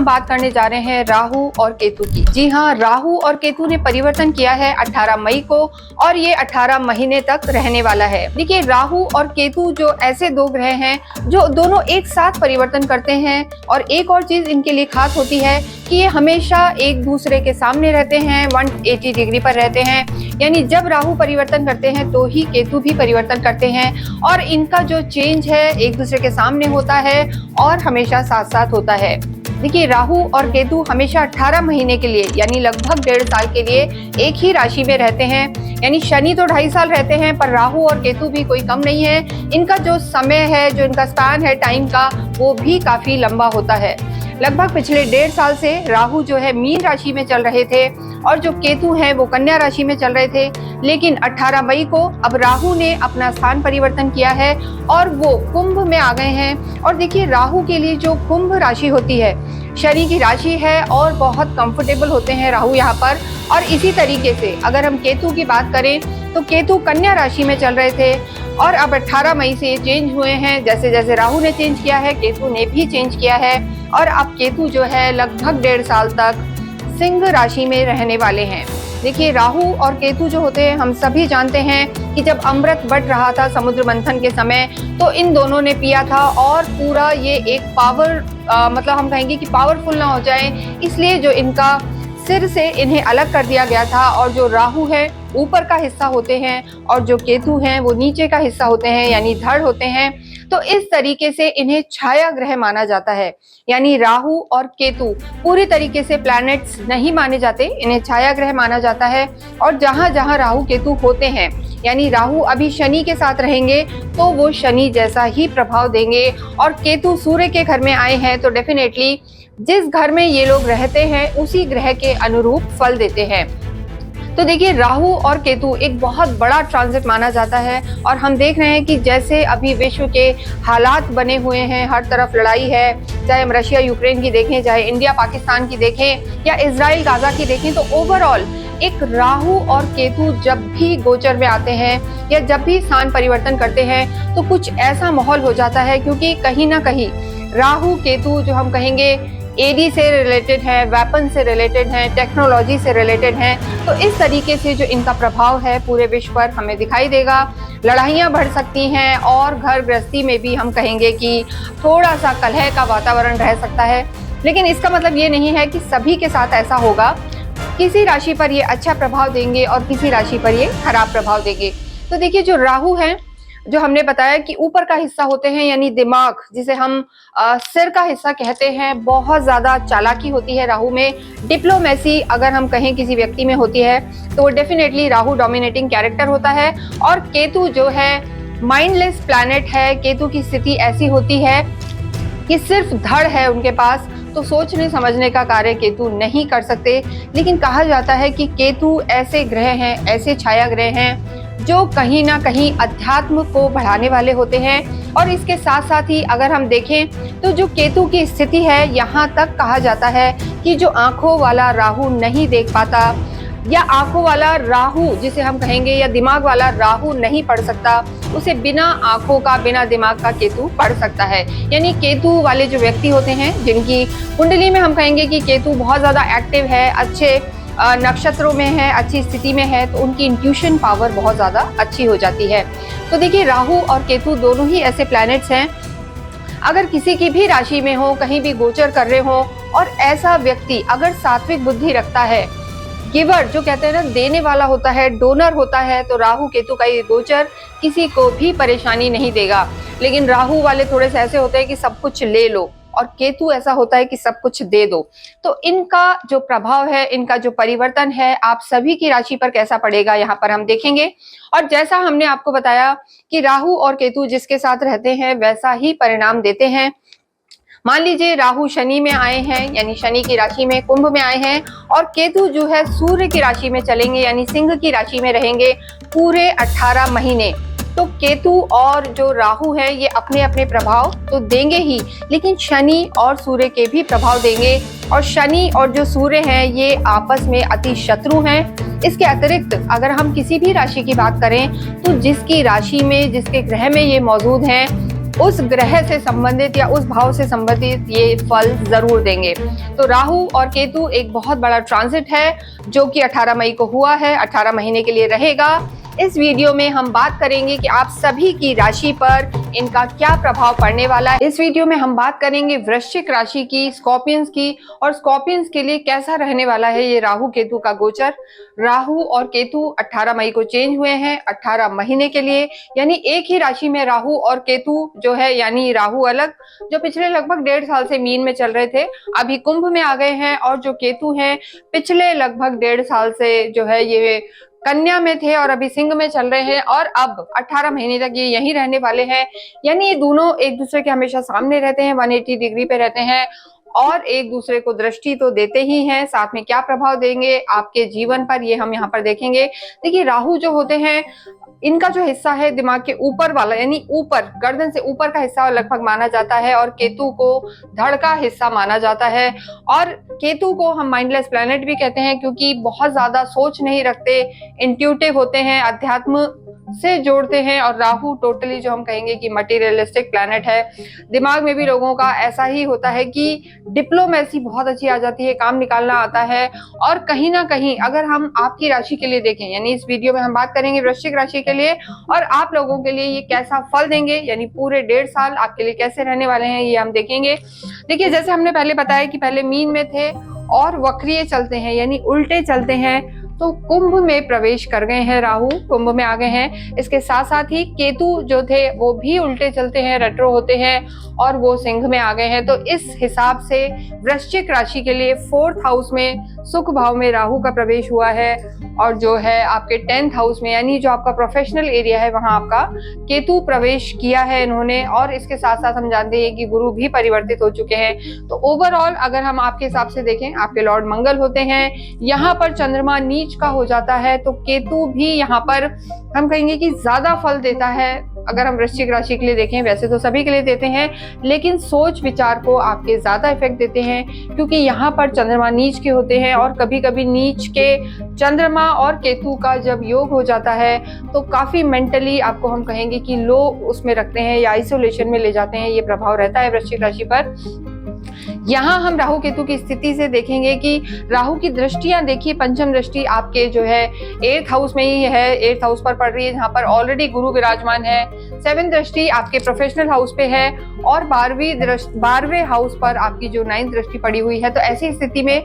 हम बात करने जा रहे हैं राहु और केतु की। जी हाँ, राहु और केतु ने परिवर्तन किया है 18 मई को और ये 18 महीने तक रहने वाला है। देखिए, राहु और केतु जो ऐसे दो ग्रह हैं जो दोनों एक साथ परिवर्तन करते हैं, और एक और चीज इनके लिए खास होती है कि ये हमेशा एक दूसरे के सामने रहते हैं, 180 डिग्री पर रहते हैं। यानी जब राहु परिवर्तन करते हैं तो ही केतु भी परिवर्तन करते हैं, और इनका जो चेंज है एक दूसरे के सामने होता है और हमेशा साथ साथ होता है। देखिए, राहु और केतु हमेशा 18 महीने के लिए यानी लगभग 1.5 साल के लिए एक ही राशि में रहते हैं। यानी शनि तो 2.5 साल रहते हैं, पर राहु और केतु भी कोई कम नहीं है। इनका जो समय है, जो इनका स्पैन है टाइम का, वो भी काफी लंबा होता है। लगभग पिछले 1.5 साल से राहु जो है मीन राशि में चल रहे थे और जो केतु हैं वो कन्या राशि में चल रहे थे। लेकिन 18 मई को अब राहु ने अपना स्थान परिवर्तन किया है और वो कुंभ में आ गए हैं। और देखिए, राहु के लिए जो कुंभ राशि होती है शनि की राशि है और बहुत कंफर्टेबल होते हैं राहु यहाँ पर। और इसी तरीके से अगर हम केतु की बात करें तो केतु कन्या राशि में चल रहे थे और अब 18 मई से चेंज हुए हैं। जैसे जैसे राहु ने चेंज किया है, केतु ने भी चेंज किया है, और अब केतु जो है लगभग 1.5 साल तक सिंह राशि में रहने वाले हैं। देखिए, राहु और केतु जो होते हैं, हम सभी जानते हैं कि जब अमृत बट रहा था समुद्र मंथन के समय, तो इन दोनों ने पिया था और पूरा ये एक पावर मतलब हम कहेंगे कि पावरफुल ना हो जाए, इसलिए जो इनका सिर से इन्हें अलग कर दिया गया था। और जो राहु है ऊपर का हिस्सा होते हैं और जो केतु हैं वो नीचे का हिस्सा होते हैं, यानी धड़ होते हैं। तो इस तरीके से इन्हें छाया ग्रह माना जाता है। यानी राहु और केतु पूरी तरीके से प्लैनेट्स नहीं माने जाते, इन्हें छाया ग्रह माना जाता है। और जहां जहां राहु केतु होते हैं, यानी राहु अभी शनि के साथ रहेंगे तो वो शनि जैसा ही प्रभाव देंगे, और केतु सूर्य के घर में आए हैं तो डेफिनेटली जिस घर में ये लोग रहते हैं उसी ग्रह के अनुरूप फल देते हैं। तो देखिए, राहु और केतु एक बहुत बड़ा ट्रांजिट माना जाता है, और हम देख रहे हैं कि जैसे अभी विश्व के हालात बने हुए हैं, हर तरफ लड़ाई है, चाहे हम रशिया यूक्रेन की देखें, चाहे इंडिया पाकिस्तान की देखें या इजराइल गाजा की देखें, तो ओवरऑल एक राहु और केतु जब भी गोचर में आते हैं या जब भी स्थान परिवर्तन करते हैं तो कुछ ऐसा माहौल हो जाता है, क्योंकि कहीं ना कहीं राहु केतु जो हम कहेंगे एडी से रिलेटेड है, वेपन से रिलेटेड है, टेक्नोलॉजी से रिलेटेड है। तो इस तरीके से जो इनका प्रभाव है पूरे विश्व पर हमें दिखाई देगा। लड़ाइयाँ बढ़ सकती हैं और घर गृहस्थी में भी हम कहेंगे कि थोड़ा सा कलह का वातावरण रह सकता है। लेकिन इसका मतलब ये नहीं है कि सभी के साथ ऐसा होगा। किसी राशि पर ये अच्छा प्रभाव देंगे और किसी राशि पर ये खराब प्रभाव देंगे। तो देखिए, जो राहु है, जो हमने बताया कि ऊपर का हिस्सा होते हैं, यानी दिमाग, जिसे हम सिर का हिस्सा कहते हैं, बहुत ज्यादा चालाकी होती है राहु में। डिप्लोमेसी अगर हम कहें किसी व्यक्ति में होती है तो डेफिनेटली राहु डोमिनेटिंग कैरेक्टर होता है। और केतु जो है माइंडलेस प्लैनेट है। केतु की स्थिति ऐसी होती है कि सिर्फ धड़ है उनके पास, तो सोचने समझने का कार्य केतु नहीं कर सकते। लेकिन कहा जाता है कि केतु ऐसे ग्रह हैं, ऐसे छाया ग्रह हैं जो कहीं ना कहीं अध्यात्म को बढ़ाने वाले होते हैं। और इसके साथ साथ ही अगर हम देखें तो जो केतु की स्थिति है, यहाँ तक कहा जाता है कि जो आंखों वाला राहु नहीं देख पाता, या आंखों वाला राहु जिसे हम कहेंगे, या दिमाग वाला राहु नहीं पढ़ सकता, उसे बिना आंखों का, बिना दिमाग का केतु पढ़ सकता है। यानी केतु वाले जो व्यक्ति होते हैं, जिनकी कुंडली में हम कहेंगे कि केतु बहुत ज्यादा एक्टिव है, अच्छे नक्षत्रों में है, अच्छी स्थिति में है, तो उनकी इंट्यूशन पावर बहुत ज्यादा अच्छी हो जाती है। तो देखिए, राहु और केतु दोनों ही ऐसे प्लैनेट्स हैं, अगर किसी की भी राशि में हो, कहीं भी गोचर कर रहे हो, और ऐसा व्यक्ति अगर सात्विक बुद्धि रखता है, गिवर जो कहते हैं ना, देने वाला होता है, डोनर होता है, तो राहु केतु का ये गोचर किसी को भी परेशानी नहीं देगा। लेकिन राहु वाले थोड़े से ऐसे होते हैं कि सब कुछ ले लो, और केतु ऐसा होता है कि सब कुछ दे दो। तो इनका जो प्रभाव है, इनका जो परिवर्तन है, आप सभी की राशि पर कैसा पड़ेगा यहाँ पर हम देखेंगे। और जैसा हमने आपको बताया कि राहु और केतु जिसके साथ रहते हैं वैसा ही परिणाम देते हैं। मान लीजिए राहु शनि में आए हैं, यानी शनि की राशि में, कुंभ में आए हैं, और केतु जो है सूर्य की राशि में चलेंगे, यानी सिंह की राशि में रहेंगे पूरे 18 महीने। तो केतु और जो राहु है ये अपने अपने प्रभाव तो देंगे ही, लेकिन शनि और सूर्य के भी प्रभाव देंगे। और शनि और जो सूर्य हैं ये आपस में अति शत्रु हैं। इसके अतिरिक्त अगर हम किसी भी राशि की बात करें तो जिसकी राशि में, जिसके ग्रह में ये मौजूद हैं, उस ग्रह से संबंधित या उस भाव से संबंधित ये फल जरूर देंगे। तो राहु और केतु एक बहुत बड़ा ट्रांजिट है जो कि 18 मई को हुआ है, 18 महीने के लिए रहेगा। इस वीडियो में हम बात करेंगे कि आप सभी की राशि पर इनका क्या प्रभाव पड़ने वाला है। इस वीडियो में हम बात करेंगे वृश्चिक राशि की, स्कॉर्पियंस की, और स्कॉर्पियंस के लिए कैसा रहने वाला है ये राहु केतु का गोचर। राहु और केतु 18 मई को चेंज हुए हैं 18 महीने के लिए, यानी एक ही राशि में राहु और केतु जो है, यानी राहु अलग जो पिछले लगभग 1.5 साल से मीन में चल रहे थे, अभी कुंभ में आ गए हैं, और जो केतु हैं पिछले लगभग 1.5 साल से जो है ये कन्या में थे और अभी सिंह में चल रहे हैं, और अब 18 महीने तक ये यहीं रहने वाले हैं। यानी ये दोनों एक दूसरे के हमेशा सामने रहते हैं, 180 डिग्री पे रहते हैं और एक दूसरे को दृष्टि तो देते ही हैं। साथ में क्या प्रभाव देंगे आपके जीवन पर, ये हम यहाँ पर देखेंगे। देखिए, राहु जो होते हैं इनका जो हिस्सा है दिमाग के ऊपर वाला, यानी ऊपर गर्दन से ऊपर का हिस्सा लगभग माना जाता है, और केतु को धड़ का हिस्सा माना जाता है। और केतु को हम माइंडलेस प्लैनेट भी कहते हैं क्योंकि बहुत ज्यादा सोच नहीं रखते, इंट्यूटिव होते हैं, अध्यात्म से जोड़ते हैं। और राहु टोटली जो हम कहेंगे कि मटीरियलिस्टिक प्लैनेट है। दिमाग में भी लोगों का ऐसा ही होता है कि डिप्लोमेसी बहुत अच्छी आ जाती है, काम निकालना आता है। और कहीं ना कहीं अगर हम आपकी राशि के लिए देखें, यानी इस वीडियो में हम बात करेंगे वृश्चिक राशि के लिए, और आप लोगों के लिए ये कैसा फल देंगे, यानी पूरे 1.5 साल आपके लिए कैसे रहने वाले हैं ये हम देखेंगे। देखिए, जैसे हमने पहले बताया कि पहले मीन में थे और वक्रीय चलते हैं, यानी उल्टे चलते हैं, तो कुंभ में प्रवेश कर गए हैं, राहु कुंभ में आ गए हैं। इसके साथ साथ ही केतु जो थे वो भी उल्टे चलते हैं, रेट्रो होते हैं, और वो सिंह में आ गए हैं। तो इस हिसाब से वृश्चिक राशि के लिए 4th हाउस में सुख भाव में राहु का प्रवेश हुआ है, और जो है आपके 10th हाउस में, यानी जो आपका प्रोफेशनल एरिया है, वहां आपका केतु प्रवेश किया है इन्होंने। और इसके साथ साथ हम जानते हैं कि गुरु भी परिवर्तित हो चुके हैं। तो ओवरऑल अगर हम आपके हिसाब से देखें, आपके लॉर्ड मंगल होते हैं, यहाँ पर चंद्रमा नीच का हो जाता है, तो केतु भी यहाँ पर हम कहेंगे कि ज्यादा फल देता है। अगर हम वृश्चिक राशि के लिए देखें, वैसे तो सभी के लिए देते हैं, लेकिन सोच विचार को आपके ज्यादा इफेक्ट देते हैं क्योंकि यहाँ पर चंद्रमा नीच के होते हैं। और कभी कभी नीच के चंद्रमा और केतु का जब योग हो जाता है तो काफी मेंटली आपको हम कहेंगे कि लो उसमें रखते हैं या आइसोलेशन में ले जाते हैं, ये प्रभाव रहता है वृश्चिक राशि पर। यहाँ हम राहु केतु की स्थिति से देखेंगे कि राहु की दृष्टियां देखिए, पंचम दृष्टि आपके जो है 8th हाउस में ही है, 8th हाउस पर पड़ रही है, जहाँ पर ऑलरेडी गुरु विराजमान है। 7th दृष्टि आपके प्रोफेशनल हाउस पे है, और 12वें हाउस पर आपकी जो 9th दृष्टि पड़ी हुई है। तो ऐसी स्थिति में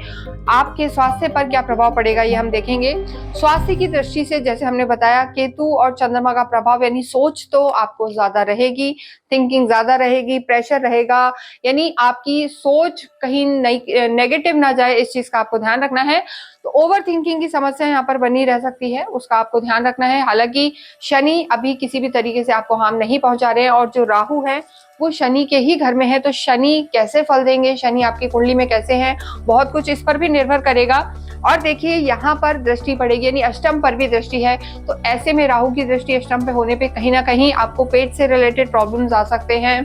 आपके स्वास्थ्य पर क्या प्रभाव पड़ेगा ये हम देखेंगे। स्वास्थ्य की दृष्टि से जैसे हमने बताया, केतु और चंद्रमा का प्रभाव, यानी सोच तो आपको ज्यादा रहेगी, थिंकिंग ज्यादा रहेगी, प्रेशर रहेगा, यानी आपकी सोच कहीं नेगेटिव ना जाए, इस चीज का आपको ध्यान रखना है। तो ओवर थिंकिंग की समस्या यहाँ पर बनी रह सकती है, उसका आपको ध्यान रखना है। हालांकि शनि अभी किसी भी तरीके से आपको हार्म नहीं पहुंचा रहे हैं, और जो राहु है वो शनि के ही घर में है। तो शनि कैसे फल देंगे, शनि आपकी कुंडली में कैसे हैं, बहुत कुछ इस पर भी निर्भर करेगा। और देखिए, यहाँ पर दृष्टि पड़ेगी, यानी अष्टम पर भी दृष्टि है। तो ऐसे में राहु की दृष्टि अष्टम पे होने पे कहीं ना कहीं आपको पेट से रिलेटेड प्रॉब्लम्स आ सकते हैं,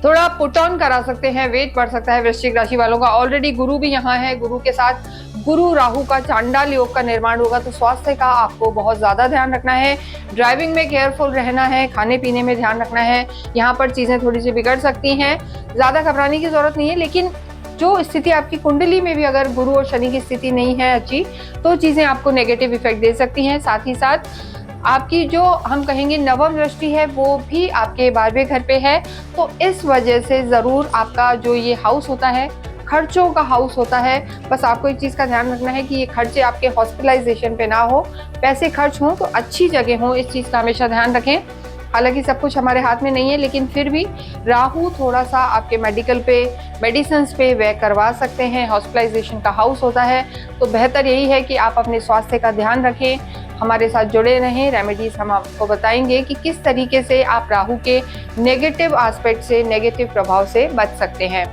थोड़ा पुट ऑन करा सकते हैं, वेट बढ़ सकता है वृश्चिक राशि वालों का। ऑलरेडी गुरु भी यहाँ है, गुरु के साथ गुरु राहु का चांडाल योग का निर्माण होगा। तो स्वास्थ्य का आपको बहुत ज्यादा ध्यान रखना है, ड्राइविंग में केयरफुल रहना है, खाने पीने में ध्यान रखना है। यहाँ पर चीजें थोड़ी सी बिगड़ सकती हैं, ज्यादा घबराने की जरूरत नहीं है। लेकिन जो स्थिति आपकी कुंडली में भी अगर गुरु और शनि की स्थिति नहीं है अच्छी, तो चीजें आपको नेगेटिव इफेक्ट दे सकती हैं। साथ ही साथ आपकी जो हम कहेंगे नवम दृष्टि है वो भी आपके 12वें घर पे है। तो इस वजह से जरूर आपका जो ये हाउस होता है, खर्चों का हाउस होता है। बस आपको एक चीज का ध्यान रखना है कि ये खर्चे आपके हॉस्पिटलाइजेशन पे ना हो, पैसे खर्च हों तो अच्छी जगह हो, इस चीज का हमेशा ध्यान रखें। हालांकि सब कुछ हमारे हाथ में नहीं है, लेकिन फिर भी राहु थोड़ा सा आपके मेडिकल पे, मेडिसिन्स पे व्यय करवा सकते हैं। हॉस्पिटलाइजेशन का हाउस होता है, तो बेहतर यही है कि आप अपने स्वास्थ्य का ध्यान रखें, हमारे साथ जुड़े रहें। रेमेडीज हम आपको बताएंगे कि किस तरीके से आप राहु के नेगेटिव एस्पेक्ट से, नेगेटिव प्रभाव से बच सकते हैं।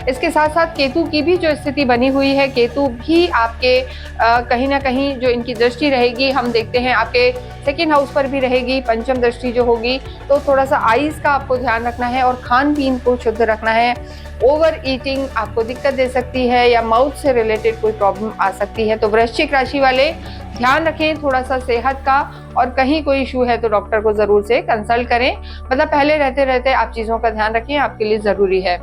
इसके साथ साथ केतु की भी जो स्थिति बनी हुई है, केतु भी आपके कहीं ना कहीं जो इनकी दृष्टि रहेगी, हम देखते हैं आपके सेकेंड हाउस पर भी रहेगी, पंचम दृष्टि जो होगी। तो थोड़ा सा आईज का आपको ध्यान रखना है और खान पीन को शुद्ध रखना है। ओवर ईटिंग आपको दिक्कत दे सकती है या माउथ से रिलेटेड कोई प्रॉब्लम आ सकती है। तो वृश्चिक राशि वाले ध्यान रखें थोड़ा सा सेहत का, और कहीं कोई इशू है तो डॉक्टर को जरूर से कंसल्ट करें। मतलब पहले रहते रहते आप चीजों का ध्यान रखें, आपके लिए जरूरी है।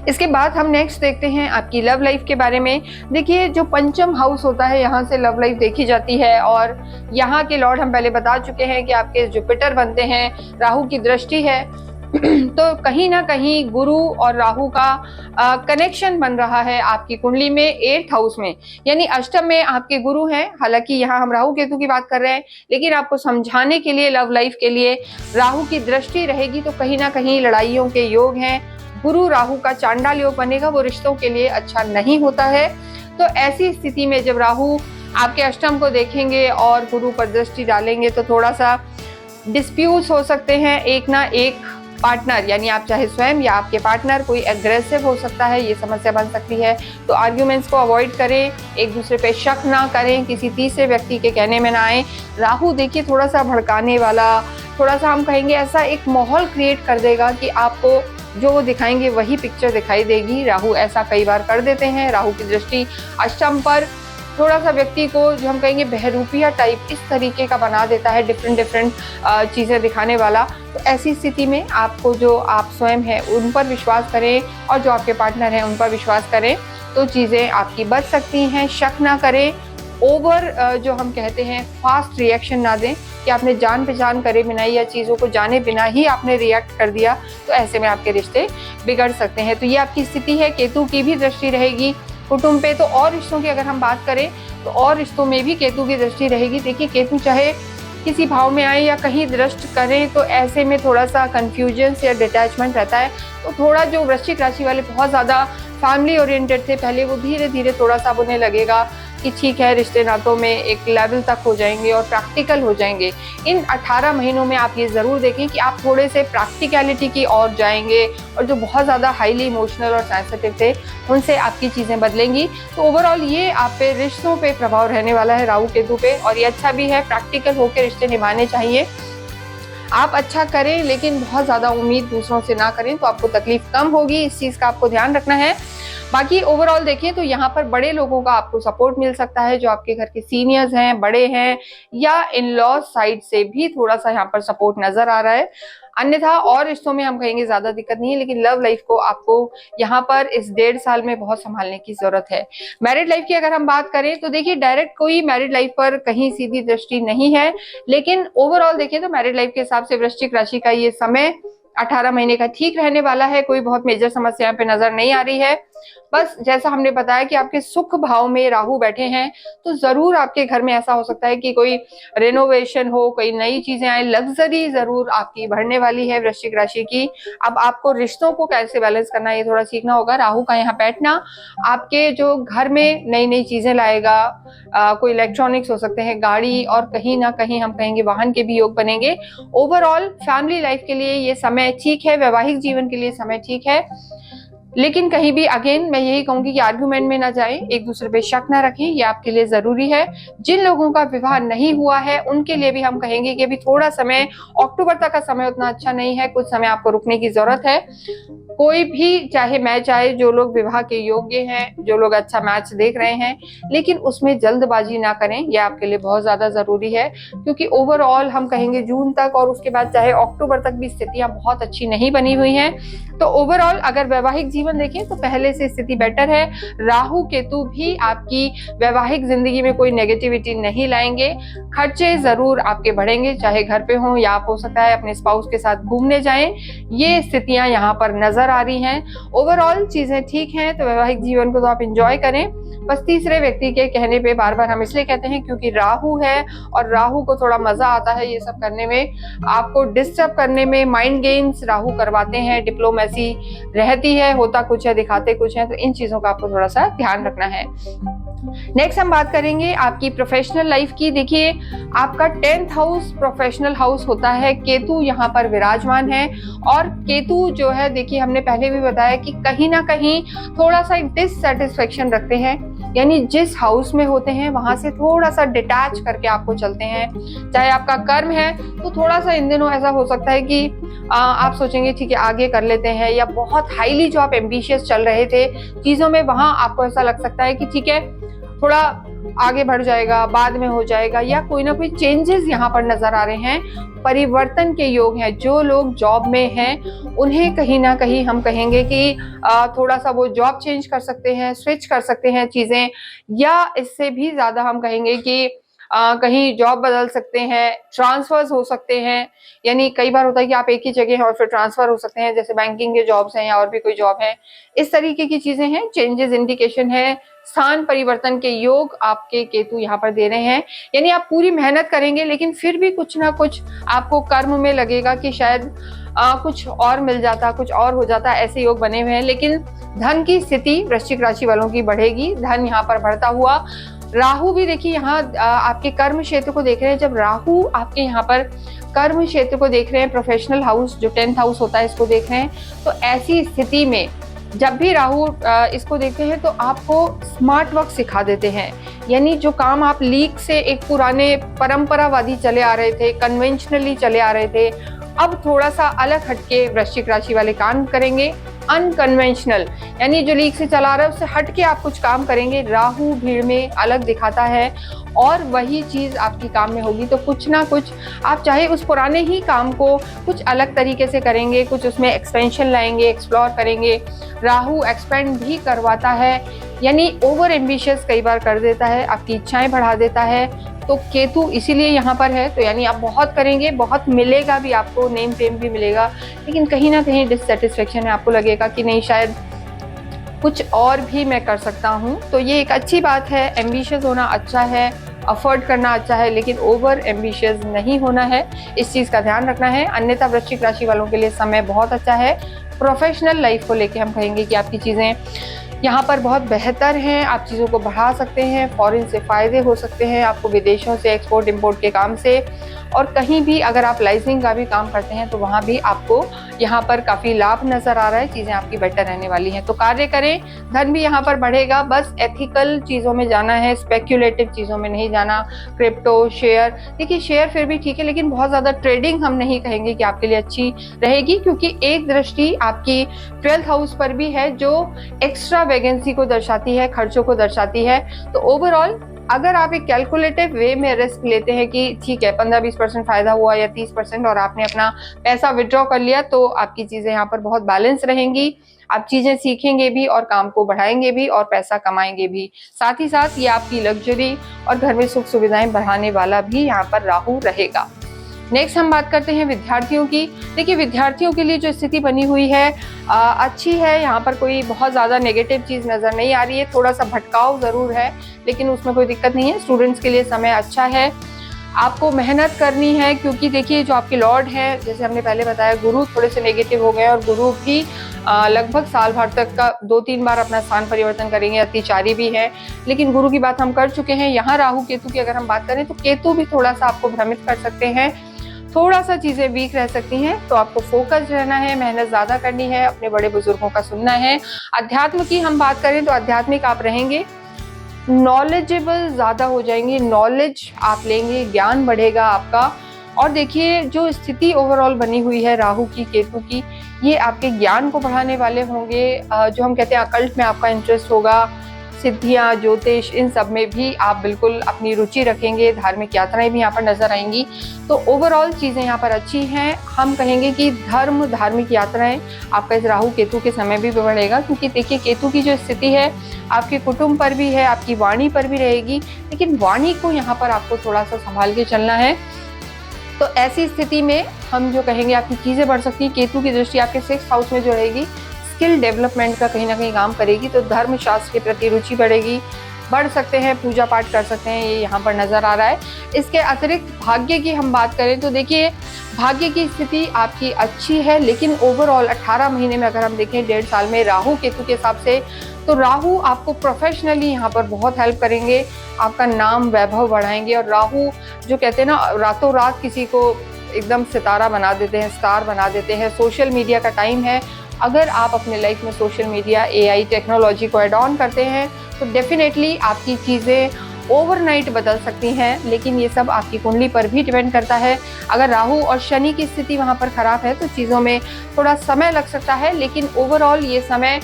इसके बाद हम नेक्स्ट देखते हैं आपकी लव लाइफ के बारे में। देखिए, जो पंचम हाउस होता है, यहाँ से लव लाइफ देखी जाती है, और यहाँ के लॉर्ड हम पहले बता चुके हैं कि आपके जुपिटर बनते हैं, राहु की दृष्टि है। तो कहीं ना कहीं गुरु और राहु का कनेक्शन बन रहा है आपकी कुंडली में 8th हाउस में, यानी अष्टम में आपके गुरु हैं। हालांकि यहाँ हम राहु केतु की बात कर रहे हैं, लेकिन आपको समझाने के लिए लव लाइफ के लिए राहु की दृष्टि रहेगी, तो कहीं ना कहीं लड़ाइयों के योग हैं। गुरु राहु का चांडाल योग बनेगा, वो रिश्तों के लिए अच्छा नहीं होता है। तो ऐसी स्थिति में जब राहु आपके अष्टम को देखेंगे और गुरु पर दृष्टि डालेंगे, तो थोड़ा सा डिस्प्यूट्स हो सकते हैं। एक ना एक पार्टनर, यानी आप चाहे स्वयं या आपके पार्टनर, कोई एग्रेसिव हो सकता है, ये समस्या बन सकती है। तो आर्ग्यूमेंट्स को अवॉइड करें, एक दूसरे पे शक ना करें, किसी तीसरे व्यक्ति के कहने में ना आए। राहु देखिए थोड़ा सा भड़काने वाला, थोड़ा सा हम कहेंगे ऐसा एक माहौल क्रिएट कर देगा कि आपको जो वो दिखाएंगे वही पिक्चर दिखाई देगी। राहु ऐसा कई बार कर देते हैं। राहु की दृष्टि अष्टम पर थोड़ा सा व्यक्ति को जो हम कहेंगे बहरूपिया टाइप इस तरीके का बना देता है, डिफरेंट चीज़ें दिखाने वाला। तो ऐसी स्थिति में आपको जो आप स्वयं हैं उन पर विश्वास करें, और जो आपके पार्टनर हैं उन पर विश्वास करें, तो चीज़ें आपकी बच सकती हैं। शक ना करें, ओवर जो हम कहते हैं फास्ट रिएक्शन ना दें कि आपने जान पहचान करे बिना या चीज़ों को जाने बिना ही आपने रिएक्ट कर दिया, तो ऐसे में आपके रिश्ते बिगड़ सकते हैं। तो ये आपकी स्थिति है। केतु की भी दृष्टि रहेगी कुटुंब पे। तो और रिश्तों की अगर हम बात करें, तो और रिश्तों में भी केतु की दृष्टि रहेगी। देखिए, केतु चाहे किसी भाव में आए या कहीं दृष्ट करें, तो ऐसे में थोड़ा सा कंफ्यूजन या डिटैचमेंट रहता है। तो थोड़ा जो वृश्चिक राशि वाले बहुत ज़्यादा फैमिली ओरिएंटेड थे पहले, वो धीरे धीरे थोड़ा सा उन्हें लगेगा कि ठीक है, रिश्ते नातों में एक लेवल तक हो जाएंगे और प्रैक्टिकल हो जाएंगे। इन 18 महीनों में आप ये ज़रूर देखें कि आप थोड़े से प्रैक्टिकलिटी की ओर जाएंगे, और जो बहुत ज़्यादा हाईली इमोशनल और सेंसिटिव थे उनसे आपकी चीज़ें बदलेंगी। तो ओवरऑल ये आप पे रिश्तों पे प्रभाव रहने वाला है राहु केतु पे, और ये अच्छा भी है। प्रैक्टिकल होकर रिश्ते निभाने चाहिए। आप अच्छा करें, लेकिन बहुत ज़्यादा उम्मीद दूसरों से ना करें, तो आपको तकलीफ कम होगी। इस चीज़ का आपको ध्यान रखना है। बाकी ओवरऑल देखें तो यहाँ पर बड़े लोगों का आपको सपोर्ट मिल सकता है, जो आपके घर के सीनियर्स हैं, बड़े हैं, या इन लॉ साइड से भी थोड़ा सा यहाँ पर सपोर्ट नजर आ रहा है। अन्यथा और रिश्तों में हम कहेंगे ज्यादा दिक्कत नहीं है, लेकिन लव लाइफ को आपको यहाँ पर इस 1.5 साल में बहुत संभालने की जरूरत है। मैरिड लाइफ की अगर हम बात करें, तो देखिए डायरेक्ट कोई मैरिड लाइफ पर कहीं सीधी दृष्टि नहीं है, लेकिन ओवरऑल देखें तो मैरिड लाइफ के हिसाब से वृश्चिक राशि का ये समय 18 महीने का ठीक रहने वाला है। कोई बहुत मेजर समस्या पे नजर नहीं आ रही है। बस जैसा हमने बताया कि आपके सुख भाव में राहु बैठे हैं, तो जरूर आपके घर में ऐसा हो सकता है कि कोई रेनोवेशन हो, कोई नई चीजें आए, लग्जरी जरूर आपकी बढ़ने वाली है वृश्चिक राशि की। अब आपको रिश्तों को कैसे बैलेंस करना है, ये थोड़ा सीखना होगा। राहु का यहाँ बैठना आपके जो घर में नई नई चीजें लाएगा। कोई इलेक्ट्रॉनिक्स हो सकते हैं, गाड़ी, और कहीं ना कहीं हम कहेंगे वाहन के भी योग बनेंगे। ओवरऑल फैमिली लाइफ के लिए ये समय ठीक है, वैवाहिक जीवन के लिए समय ठीक है, लेकिन कहीं भी अगेन मैं यही कहूंगी कि आर्गुमेंट में ना जाएं, एक दूसरे पे शक ना रखें, ये आपके लिए जरूरी है। जिन लोगों का विवाह नहीं हुआ है उनके लिए भी हम कहेंगे कि अभी थोड़ा समय, अक्टूबर तक का समय उतना अच्छा नहीं है, कुछ समय आपको रुकने की जरूरत है। कोई भी चाहे मैच आए, जो लोग विवाह के योग्य हैं, जो लोग अच्छा मैच देख रहे हैं, लेकिन उसमें जल्दबाजी ना करें, ये आपके लिए बहुत ज्यादा जरूरी है। क्योंकि ओवरऑल हम कहेंगे जून तक और उसके बाद चाहे अक्टूबर तक भी स्थितियां बहुत अच्छी नहीं बनी हुई हैं। तो ओवरऑल अगर वैवाहिक जीवन देखें तो पहले से स्थिति बेटर है। राहु केतु भी आपकी वैवाहिक जिंदगी में कोई नेगेटिविटी नहीं लाएंगे। खर्चे जरूर आपके बढ़ेंगे, चाहे घर पे हो या आप हो सकता है अपने स्पाउस के साथ घूमने जाएं, ये स्थितियां यहाँ पर नजर आ रही हैं। ओवरऑल चीजें ठीक हैं, तो वैवाहिक जीवन को तो आप एंजॉय करें। बस तीसरे व्यक्ति के कहने पे बार बार हम इसलिए कहते हैं क्योंकि राहु है, और राहु को थोड़ा मजा आता है ये सब करने में, आपको डिस्टर्ब करने में। माइंड गेम्स राहु करवाते हैं, डिप्लोमेसी रहती है, होता कुछ है दिखाते कुछ है, तो इन चीजों का आपको थोड़ा सा ध्यान रखना है। नेक्स्ट हम बात करेंगे आपकी प्रोफेशनल लाइफ की। देखिए आपका 10th हाउस प्रोफेशनल हाउस होता है, केतु यहाँ पर विराजमान है। और केतु जो है, देखिए हमने पहले भी बताया कि कहीं ना कहीं थोड़ा सा डिससेटिस्फेक्शन रखते हैं, यानी जिस हाउस में होते हैं वहां से थोड़ा सा डिटैच करके आपको चलते हैं। चाहे आपका कर्म है तो थोड़ा सा इन दिनों ऐसा हो सकता है कि आप सोचेंगे ठीक है आगे कर लेते हैं, या बहुत हाईली जो आप एम्बिशियस चल रहे थे चीजों में, वहां आपको ऐसा लग सकता है कि ठीक है थोड़ा आगे बढ़ जाएगा, बाद में हो जाएगा, या कोई ना कोई चेंजेस यहाँ पर नजर आ रहे हैं। परिवर्तन के योग हैं। जो लोग जॉब में हैं उन्हें कहीं ना कहीं हम कहेंगे कि थोड़ा सा वो जॉब चेंज कर सकते हैं, स्विच कर सकते हैं चीजें, या इससे भी ज्यादा हम कहेंगे कि कहीं जॉब बदल सकते हैं, ट्रांसफर्स हो सकते हैं। यानी कई बार होता है कि आप एक ही जगह हैं और फिर ट्रांसफर हो सकते हैं, जैसे बैंकिंग के जॉब्स हैं या और भी कोई जॉब है, इस तरीके की चीजें हैं। चेंजेस इंडिकेशन है, स्थान परिवर्तन के योग आपके केतु यहाँ पर दे रहे हैं। यानी आप पूरी मेहनत करेंगे लेकिन फिर भी कुछ ना कुछ आपको कर्म में लगेगा कि शायद कुछ और मिल जाता, कुछ और हो जाता, ऐसे योग बने हुए हैं। लेकिन धन की स्थिति वृश्चिक राशि वालों की बढ़ेगी, धन यहाँ पर बढ़ता हुआ। राहु भी देखिए यहाँ आपके कर्म क्षेत्र को देख रहे हैं। जब राहु आपके यहाँ पर कर्म क्षेत्र को देख रहे हैं, प्रोफेशनल हाउस जो 10th हाउस होता है इसको देख रहे हैं, तो ऐसी स्थिति में जब भी राहु इसको देखते हैं तो आपको स्मार्ट वर्क सिखा देते हैं। यानी जो काम आप लीक से एक पुराने परंपरावादी चले आ रहे थे, कन्वेंशनली चले आ रहे थे, अब थोड़ा सा अलग हटके वृश्चिक राशि वाले काम करेंगे, अनकन्वेंशनल। यानी जो लीक से चला रहा है उससे हटके आप कुछ काम करेंगे। राहु भीड़ में अलग दिखाता है और वही चीज आपकी काम में होगी। तो कुछ ना कुछ आप चाहे उस पुराने ही काम को कुछ अलग तरीके से करेंगे, कुछ उसमें एक्सपेंशन लाएंगे, एक्सप्लोर करेंगे। राहु एक्सपेंड भी करवाता है, यानी ओवर एम्बिशियस कई बार कर देता है, आपकी इच्छाएं बढ़ा देता है। तो केतु इसीलिए यहाँ पर है। तो यानी आप बहुत करेंगे, बहुत मिलेगा भी आपको, नेम फेम भी मिलेगा, लेकिन कहीं ना कहीं डिससेटिस्फेक्शन है, आपको लगेगा कि नहीं शायद कुछ और भी मैं कर सकता हूँ। तो ये एक अच्छी बात है, एम्बिशियस होना अच्छा है, अफोर्ड करना अच्छा है, लेकिन ओवर एम्बिशियस नहीं होना है, इस चीज़ का ध्यान रखना है। अन्यथा वृश्चिक राशि वालों के लिए समय बहुत अच्छा है। प्रोफेशनल लाइफ को लेके हम कहेंगे कि आपकी चीज़ें यहाँ पर बहुत बेहतर हैं, आप चीज़ों को बढ़ा सकते हैं, फॉरेन से फ़ायदे हो सकते हैं आपको, विदेशों से एक्सपोर्ट इंपोर्ट के काम से। और कहीं भी अगर आप लाइसेंसिंग का भी काम करते हैं तो वहाँ भी आपको यहाँ पर काफ़ी लाभ नज़र आ रहा है, चीज़ें आपकी बेटर रहने वाली हैं। तो कार्य करें, धन भी यहाँ पर बढ़ेगा, बस एथिकल चीज़ों में जाना है, स्पेक्यूलेटिव चीज़ों में नहीं जाना। क्रिप्टो, शेयर, देखिए शेयर फिर भी ठीक है, लेकिन बहुत ज़्यादा ट्रेडिंग हम नहीं कहेंगे कि आपके लिए अच्छी रहेगी, क्योंकि एक दृष्टि आपकी 12th हाउस पर भी है जो एक्स्ट्रा वैकेंसी को दर्शाती है, खर्चों को दर्शाती है। तो ओवरऑल अगर आप एक कैलकुलेटिव वे में रिस्क लेते हैं कि ठीक है 15-20% फायदा हुआ या 30% और आपने अपना पैसा विड्रॉ कर लिया, तो आपकी चीजें यहाँ पर बहुत बैलेंस रहेंगी। आप चीजें सीखेंगे भी और काम को बढ़ाएंगे भी और पैसा कमाएंगे भी। साथ ही साथ ये आपकी लग्जरी और घर में सुख सुविधाएं बढ़ाने वाला भी यहाँ पर राहु रहेगा। नेक्स्ट हम बात करते हैं विद्यार्थियों की। देखिए विद्यार्थियों के लिए जो स्थिति बनी हुई है अच्छी है, यहाँ पर कोई बहुत ज़्यादा नेगेटिव चीज़ नज़र नहीं आ रही है। थोड़ा सा भटकाव ज़रूर है लेकिन उसमें कोई दिक्कत नहीं है। स्टूडेंट्स के लिए समय अच्छा है, आपको मेहनत करनी है, क्योंकि देखिए जो आपके लॉर्ड हैं, जैसे हमने पहले बताया, गुरु थोड़े से नेगेटिव हो गए और गुरु भी लगभग साल भर तक का 2-3 बार अपना स्थान परिवर्तन करेंगे, अतिचारी भी है। लेकिन गुरु की बात हम कर चुके हैं। यहाँ राहु केतु की अगर हम बात करें तो केतु भी थोड़ा सा आपको भ्रमित कर सकते हैं, थोड़ा सा चीजें वीक रह सकती हैं। तो आपको फोकस रहना है, मेहनत ज्यादा करनी है, अपने बड़े बुजुर्गों का सुनना है। अध्यात्म की हम बात करें तो आध्यात्मिक आप रहेंगे, नॉलेजेबल ज्यादा हो जाएंगे, नॉलेज आप लेंगे, ज्ञान बढ़ेगा आपका। और देखिए जो स्थिति ओवरऑल बनी हुई है राहु की, केतु की, ये आपके ज्ञान को बढ़ाने वाले होंगे। जो हम कहते हैं अकल्ट में आपका इंटरेस्ट होगा, सिद्धियां, ज्योतिष, इन सब में भी आप बिल्कुल अपनी रुचि रखेंगे। धार्मिक यात्राएं भी यहाँ पर नजर आएंगी। तो ओवरऑल चीजें यहाँ पर अच्छी हैं। हम कहेंगे कि धर्म, धार्मिक यात्राएं आपका इस राहु केतु के समय भी बढ़ेगा, क्योंकि देखिए केतु की जो स्थिति है आपके कुटुंब पर भी है, आपकी वाणी पर भी रहेगी, लेकिन वाणी को यहाँ पर आपको थोड़ा सा संभाल के चलना है। तो ऐसी स्थिति में हम जो कहेंगे आपकी चीजें बढ़ सकती है। केतु की दृष्टि आपके 6th हाउस में जो रहेगी, स्किल डेवलपमेंट का कहीं ना कहीं काम करेगी, तो धर्म शास्त्र के प्रति रुचि बढ़ेगी, बढ़ सकते हैं, पूजा पाठ कर सकते हैं, ये यहाँ पर नजर आ रहा है। इसके अतिरिक्त भाग्य की हम बात करें तो देखिए भाग्य की स्थिति आपकी अच्छी है, लेकिन ओवरऑल 18 महीने में अगर हम देखें 1.5 साल में राहु केतु के हिसाब से, तो राहु आपको प्रोफेशनली यहाँ पर बहुत हेल्प करेंगे, आपका नाम वैभव बढ़ाएंगे। और राहु जो कहते हैं ना, रातों रात किसी को एकदम सितारा बना देते हैं, स्टार बना देते हैं। सोशल मीडिया का टाइम है, अगर आप अपने लाइफ में सोशल मीडिया, एआई टेक्नोलॉजी को एड ऑन करते हैं तो डेफिनेटली आपकी चीज़ें ओवरनाइट बदल सकती हैं। लेकिन ये सब आपकी कुंडली पर भी डिपेंड करता है। अगर राहु और शनि की स्थिति वहाँ पर खराब है तो चीज़ों में थोड़ा समय लग सकता है, लेकिन ओवरऑल ये समय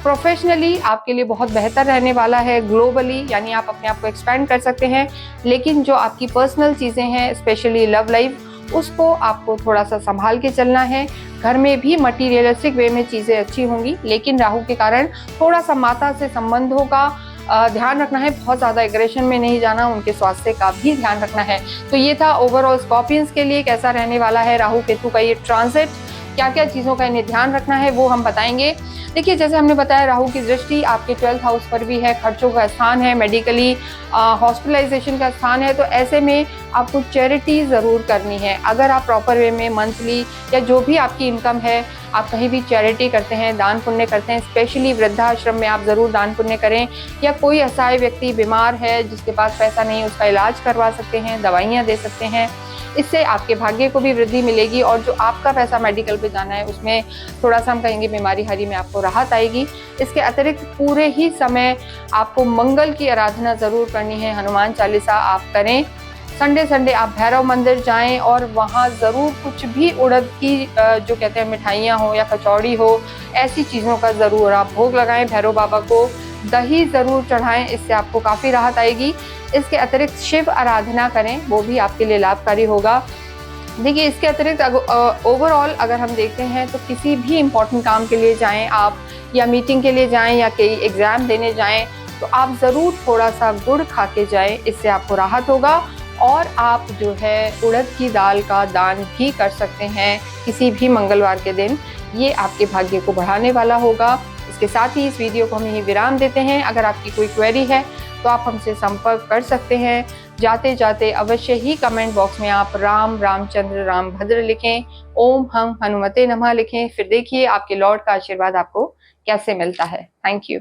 प्रोफेशनली आपके लिए बहुत बेहतर रहने वाला है। ग्लोबली यानी आप अपने आप को एक्सपैंड कर सकते हैं, लेकिन जो आपकी पर्सनल चीज़ें हैं, स्पेशली लव लाइफ, उसको आपको थोड़ा सा संभाल के चलना है। घर में भी मटीरियलिस्टिक वे में चीज़ें अच्छी होंगी, लेकिन राहु के कारण थोड़ा सा माता से संबंधों का ध्यान रखना है। बहुत ज़्यादा एग्रेशन में नहीं जाना, उनके स्वास्थ्य का भी ध्यान रखना है। तो ये था ओवरऑल स्कॉर्पियंस के लिए कैसा रहने वाला है राहु केतु का ये ट्रांजिट, क्या क्या चीज़ों का इन्हें ध्यान रखना है वो हम बताएंगे। देखिए, जैसे हमने बताया राहु की दृष्टि आपके 12th हाउस पर भी है, खर्चों का स्थान है, मेडिकली हॉस्पिटलाइजेशन का स्थान है। तो ऐसे में आपको चैरिटी ज़रूर करनी है। अगर आप प्रॉपर वे में मंथली या जो भी आपकी इनकम है, आप कहीं भी चैरिटी करते हैं, दान पुण्य करते हैं, स्पेशली वृद्धाश्रम में आप ज़रूर दान पुण्य करें। या कोई असहाय व्यक्ति बीमार है जिसके पास पैसा नहीं, उसका इलाज करवा सकते हैं, दवाइयाँ दे सकते हैं। इससे आपके भाग्य को भी वृद्धि मिलेगी और जो आपका पैसा मेडिकल पे जाना है उसमें थोड़ा सा हम कहेंगे बीमारी हरी में आपको राहत आएगी। इसके अतिरिक्त पूरे ही समय आपको मंगल की आराधना ज़रूर करनी है, हनुमान चालीसा आप करें। संडे आप भैरव मंदिर जाएं और वहाँ ज़रूर कुछ भी उड़द की जो कहते हैं मिठाइयाँ हो या कचौड़ी हो, ऐसी चीज़ों का ज़रूर आप भोग लगाएं। भैरव बाबा को दही ज़रूर चढ़ाएं, इससे आपको काफ़ी राहत आएगी। इसके अतिरिक्त शिव आराधना करें, वो भी आपके लिए लाभकारी होगा। देखिए, इसके अतिरिक्त ओवरऑल अगर हम देखते हैं तो किसी भी इम्पोर्टेंट काम के लिए जाएं आप, या मीटिंग के लिए जाएं, या कई एग्ज़ाम देने जाएं, तो आप ज़रूर थोड़ा सा गुड़ खा के जाएँ, इससे आपको राहत होगा। और आप जो है उड़द की दाल का दान भी कर सकते हैं किसी भी मंगलवार के दिन, ये आपके भाग्य को बढ़ाने वाला होगा। इसके साथ ही इस वीडियो को हम यहीं विराम देते हैं। अगर आपकी कोई क्वेरी है तो आप हमसे संपर्क कर सकते हैं। जाते जाते अवश्य ही कमेंट बॉक्स में आप राम, रामचंद्र, रामभद्र लिखें, ओम हम हनुमते नमः लिखें। फिर देखिए आपके लॉर्ड का आशीर्वाद आपको कैसे मिलता है। Thank you.